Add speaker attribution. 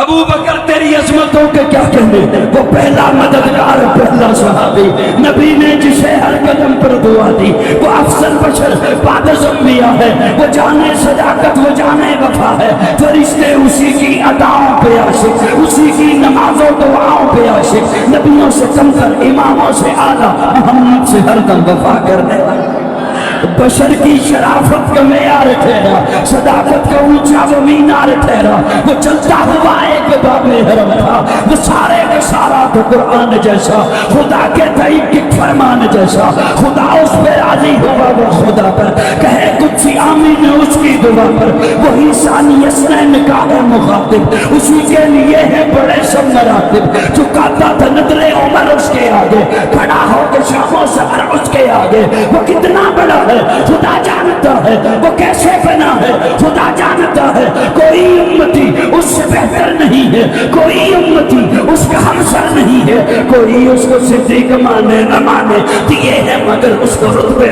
Speaker 1: ابو بکر تیری عظمتوں کے کیا کہنے، وہ پہلا مددگار، پہلا صحابی، نبی نے جسے ہر قدم پر دعا دی، وہ افضل بشر بعد از انبیاء ہے، وہ جانے صداقت، وہ جانے وفا ہے، فرشتے اسی کی اداؤں پہ عاشق، اسی کی نمازوں دعاؤں پہ عاشق، نبیوں سے کم تر، اماموں سے اعلیٰ، محمد سے ہر دم وفا کرنے والا، بشر کی شرافت کا معیار ٹھہرا، صداقت کا اونچا وہ مینار ٹھہرا، وہ چلتا ہوا ایک باب حرم تھا، وہ سارے کا سارا تو قرآن جیسا، خدا کے طیب کی فرمان جیسا، خدا اس پہ راضی ہوا وہ خدا پر، کہے کچھ آمین اس کی دعا پر، وہی ثانی اسنین کا ہے مخاطب، اسی کے لیے ہے بڑے سب مراتب، چکاتا تھا نظر عمر اس کے آگے، کھڑا ہو کے شاموں سفر اس کے آگے، وہ کتنا بڑا ہے خدا جانتا ہے، وہ کیسے بنا ہے خدا جانتا ہے، کوئی امتی اس سے بہتر نہیں ہے، کوئی امتی اس کا ہمسر نہیں ہے، کوئی اس کو صدیق مانے نہ مانے دیے ہیں مگر اس کو رتبے